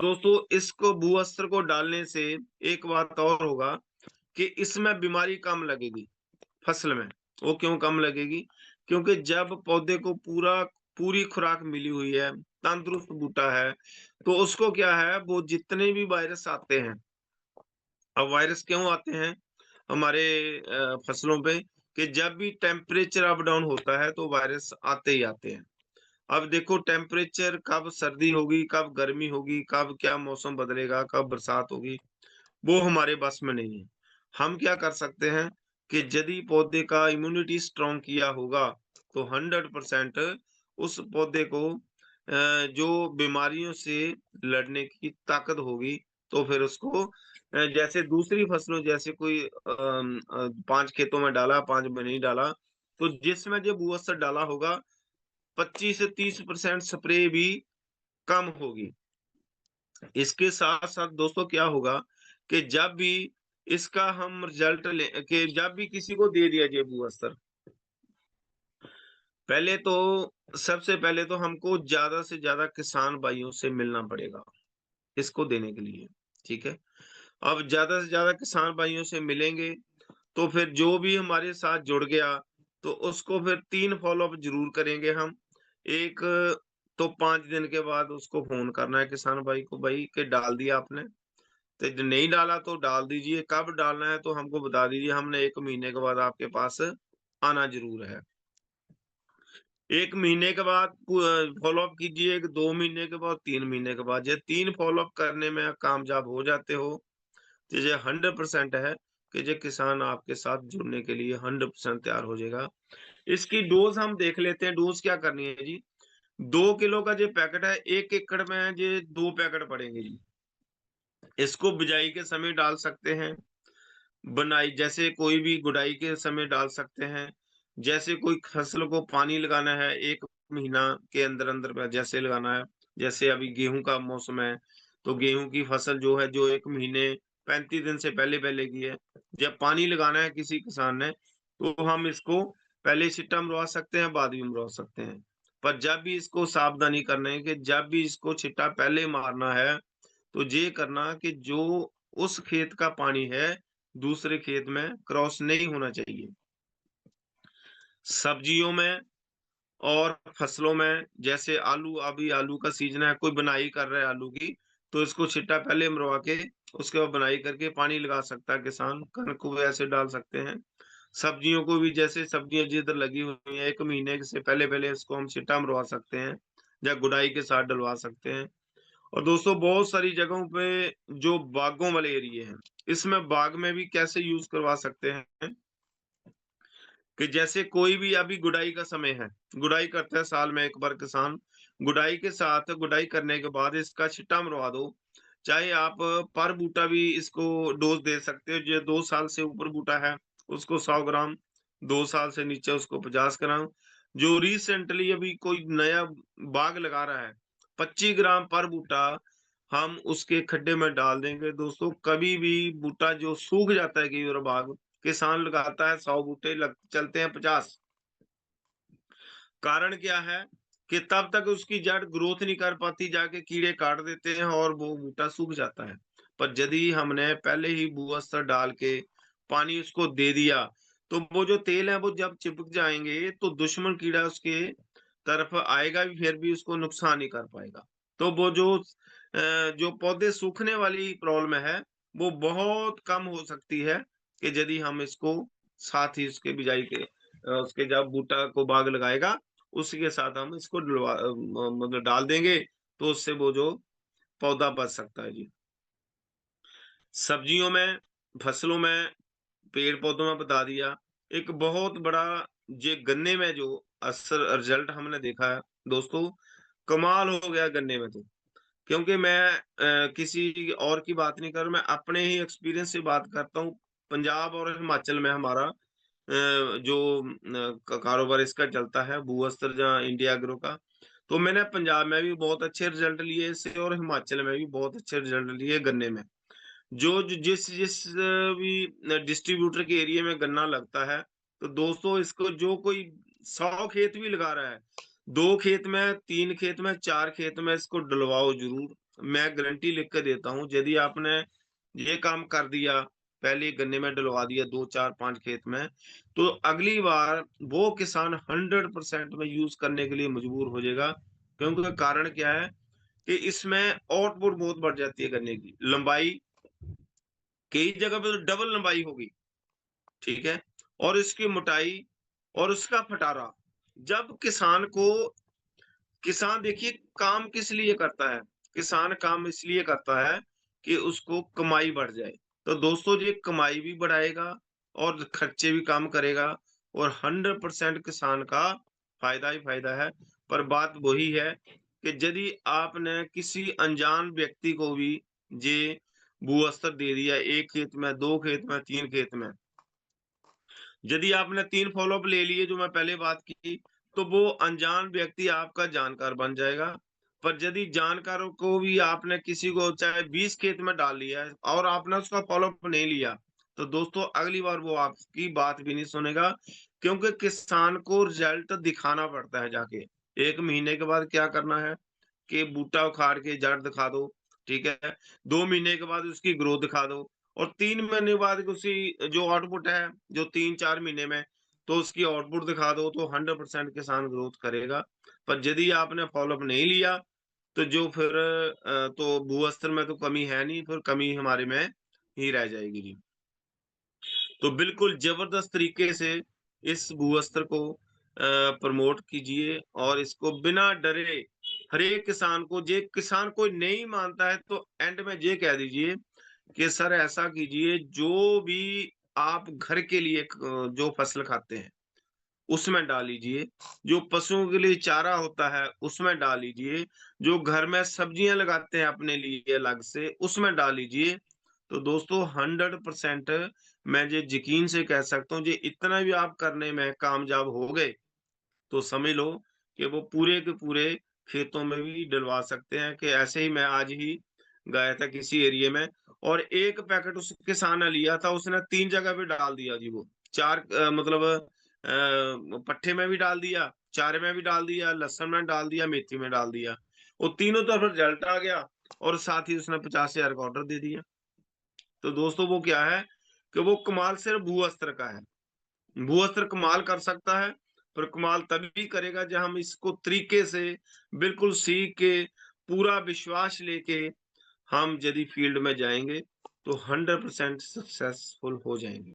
दोस्तों इसको भूअस्त्र को डालने से एक बात और होगा कि इसमें बीमारी कम लगेगी फसल में। वो क्यों कम लगेगी? क्योंकि जब पौधे को पूरी खुराक मिली हुई है, तंदुरुस्त बूटा है, तो उसको क्या है वो जितने भी वायरस आते हैं, अब वायरस क्यों आते हैं हमारे फसलों पे कि जब भी टेम्परेचर अप डाउन होता है तो वायरस आते ही आते हैं। अब देखो टेम्परेचर कब सर्दी होगी, कब गर्मी होगी, कब क्या मौसम बदलेगा, कब बरसात होगी, वो हमारे बस में नहीं है। हम क्या कर सकते हैं कि यदि पौधे का इम्यूनिटी स्ट्रॉन्ग किया होगा, तो 100% उस पौधे को जो बीमारियों से लड़ने की ताकत होगी, तो फिर उसको जैसे दूसरी फसलों जैसे कोई 5 खेतों में डाला, 5 में नहीं डाला, तो जिसमें जो भूअस्त्र डाला होगा 25 से 30% स्प्रे भी कम होगी। इसके साथ-साथ दोस्तों क्या होगा कि जब भी इसका हम रिजल्ट ले कि जब भी किसी को दे दिया जाए भू-वस्त्र, पहले तो सबसे पहले तो हमको ज़्यादा से ज़्यादा किसान भाइयों से मिलना पड़ेगा, इसको देने के लिए, ठीक है? अब ज़्यादा से ज़्यादा किसान भाइयों से मिलेंगे, तो फिर जो भी हमारे साथ जुड़ गया, तो उसको फिर 3 फ़ॉलो-अप ज़रूर करेंगे हम। एक तो 5 दिन के बाद उसको फ़ोन करना है किसान भाई को, भाई कि डाल दिया आपने? तो ज नहीं डाला तो डाल दीजिए, कब डालना है तो हमको बता दीजिए, हमने 1 महीने के बाद आपके पास आना ज़रूर है। 1 महीने के बाद फ़ॉलो-अप कीजिए, 2 महीने के बाद, 3 महीने के बाद। ये 3 फ़ॉलो-अप करने में कामयाब हो जाते हो, तो ये 100% है कि ये किसान आपके साथ जुड़ने के लिए 100% तैयार हो जाएगा। इसकी डोज़ हम देख लेते हैं, डोज़ क्या करनी है जी? 2 किलो का जो पैकेट है, 1 एकड़ में ये 2 पैकेट पड़ेंगे जी। इसको बिजाई के समय डाल सकते हैं। बनाई जैसे कोई भी गुड़ाई के समय डाल सकते हैं। जैसे कोई फसल को पानी लगाना है 1 महीना के अंदर-अंदर में जैसे लगाना है, जैसे अभी गेहूँ का मौसम है, तो गेहूँ की फसल जो है जो 1 महीने 35 दिन से पहले-पहले की है, जब पानी लगाना है किसी किसान ने, तो हम इसको पहले छिट्टा मरवा सकते हैं, बाद में मरवा सकते हैं। पर जब भी इसको सावधानी करना है कि जब भी इसको छिट्टा पहले मारना है, तो ये करना कि जो उस खेत का पानी है, दूसरे खेत में क्रॉस नहीं होना चाहिए। सब्जियों में और फसलों में जैसे आलू अभी आलू का सीज़न है, कोई बुनाई कर रहा है आलू की, तो इसको छिट्टा पहले मरवा के उसके बाद बुनाई करके पानी लगा सकता है किसान। कणक को भी ऐसे डाल सकते हैं। सब्जियों को भी जैसे सब्जियाँ जिधर लगी हुई हैं, 1 महीने से पहले-पहले इसको हम छिट्टा मरवा सकते हैं या गुड़ाई के साथ डलवा सकते हैं। और दोस्तों बहुत सारी जगहों पे जो बागों वाले एरिये हैं, इसमें बाग में भी कैसे यूज़ करवा सकते हैं कि जैसे कोई भी अभी गुड़ाई का समय है, गुड़ाई करता है साल में 1 बार किसान, गुड़ाई के साथ गुड़ाई करने के बाद इसका छिट्टा मरवा दो। चाहे आप पर बूटा भी इसको डोज़ दे सकते हो, जो 2 साल से ऊपर बूटा है, उसको 100 ग्राम, 2 साल से नीचे उसको 50 ग्राम। जो रिसेंटली अभी कोई नया बाग लगा रहा है, 25 ग्राम पर बूटा हम उसके खड्डे में डाल देंगे। दोस्तों कभी भी बूटा जो सूख जाता है कई बार बाग, किसान लगाता है 100 बूटे लग चलते हैं 50। कारण क्या है कि तब तक उसकी जड़ ग्रोथ नहीं कर पाती, जाके कीड़े काट देते हैं और वो बूटा सूख जाता है। पर यदि हमने पहले ही भूअस्त्र डाल के पानी उसको दे दिया, तो वो जो तेल है वो जब चिपक जाएँगे तो दुश्मन कीड़ा उसके तरफ आएगा भी, फिर भी उसको नुकसान नहीं कर पाएगा। तो वो जो पौधे सूखने वाली प्रॉब्लम है, वो बहुत कम हो सकती है कि यदि हम इसको साथ ही उसके बिजाई के उसके जब बूटा को बाग लगाएगा, उसी के साथ हम इसको मतलब डाल देंगे, तो उससे वो जो पौधा बच सकता है जी। सब्जियों में, फसलों में, पेड़-पौधों में बता दिया। एक बहुत बड़ा ये गन्ने में जो असर रिज़ल्ट हमने देखा है, दोस्तों कमाल हो गया गन्ने में तो। क्योंकि मैं किसी और की बात नहीं कर रहा, मैं अपने ही एक्सपीरियंस से बात करता हूँ। पंजाब और हिमाचल में हमारा जो कारोबार इसका चलता है भू-वस्त्र जहाँ इंडिया एग्रो का। तो मैंने पंजाब में भी बहुत अच्छे रिज़ल्ट लिए इससे और हिमाचल में भी बहुत अच्छे रिज़ल्ट लिए गन्ने में। जो ज जिस जिस भी डिस्ट्रीब्यूटर के एरिया में गन्ना लगता है, तो दोस्तों इसको जो कोई 100 खेत भी लगा रहा है, 2 खेत में, 3 खेत में, 4 खेत में इसको डलवाओ ज़रूर। मैं गारंटी लिख के देता हूँ, यदि आपने ये काम कर दिया, पहले गन्ने में डलवा दिया 2, 4, 5 खेत में, तो अगली बार वो किसान 100% में यूज़ करने के लिए मजबूर हो जाएगा। क्योंकि कारण क्या है कि इसमें आउटपुट बहुत बढ़ जाती है गन्ने की। लंबाई कई जगह पे तो डबल लंबाई होगी, ठीक है? और इसकी मोटाई और उसका फटारा। जब किसान देखिए काम किस लिए करता है? किसान काम इसलिए करता है कि उसको कमाई बढ़ जाए। तो दोस्तों ये कमाई भी बढ़ाएगा और खर्चे भी कम करेगा और 100% किसान का फ़ायदा ही फ़ायदा है। पर बात वही है कि यदि आपने किसी अनजान व्यक्ति को भी ये भू-स्तर दे दिया 1 खेत में, 2 खेत में, 3 खेत में, यदि आपने 3 फ़ॉलो-अप ले लिए जो मैं पहले बात की, तो वो अनजान व्यक्ति आपका जानकार बन जाएगा। पर यदि जानकारों को भी आपने किसी को चाहे 20 खेत में डाल लिया है और आपने उसका फ़ॉलो-अप नहीं लिया, तो दोस्तों अगली बार वो आपकी बात भी नहीं सुनेगा क्योंकि किसान को रिज़ल्ट दिखाना पड़ता है जाके। 1 महीने के बाद क्या करना है कि बूटा उखाड़ के जड़ दिखा दो, ठीक है? 2 महीने के बाद उसकी ग्रोथ दिखा दो और 3 महीने बाद उसी जो आउटपुट है, जो 3-4 महीने में, तो उसकी आउटपुट दिखा दो तो 100% किसान ग्रोथ करेगा। पर यदि आपने फ़ॉलो-अप नहीं लिया, तो जो फिर तो भू-स्तर में तो कमी है नहीं, फिर कमी हमारे में ही रह जाएगी जी। तो बिल्कुल ज़बरदस्त तरीके से इस भू-स्तर को प्रमोट कीजिए और इसको बिना डरे हर एक किसान को जे किसान कोई नहीं मानता है तो एंड में ये कह दीजिए कि सर ऐसा कीजिए जो भी आप घर के लिए जो फसल खाते हैं उसमें डाल लीजिए, जो पशुओं के लिए चारा होता है उसमें डाल लीजिए, जो घर में सब्जियाँ लगाते हैं अपने लिए अलग से उसमें डाल लीजिए। तो दोस्तों 100% मैं ये यकीन से कह सकता हूँ ये इतना भी आप करने में कामयाब हो गए तो समझ लो कि वो पूरे के पूरे खेतों में भी डलवा सकते हैं कि ऐसे ही मैं आज ही गया था किसी एरिया में और 1 पैकेट उस किसान ने लिया था, उसने 3 जगह पे डाल दिया जी वो। 4 मतलब पट्ठे में भी डाल दिया, चारे में भी डाल दिया, लहसुन में डाल दिया, मेथी में डाल दिया। वो तीनों तरफ रिजल्ट आ गया और साथ ही उसने 50,000 का ऑर्डर दे दिया। तो दोस्तों वो क्या है कि वो कमाल सिर्फ़ भू-अस्त्र का है। भू-अस्त्र कमाल कर सकता है, पर कमाल तभी करेगा जब हम इसको तरीके से बिल्कुल सीख के, पूरा विश्वास लेके हम यदि फील्ड में जाएँगे, तो 100% सक्सेसफुल हो जाएँगे।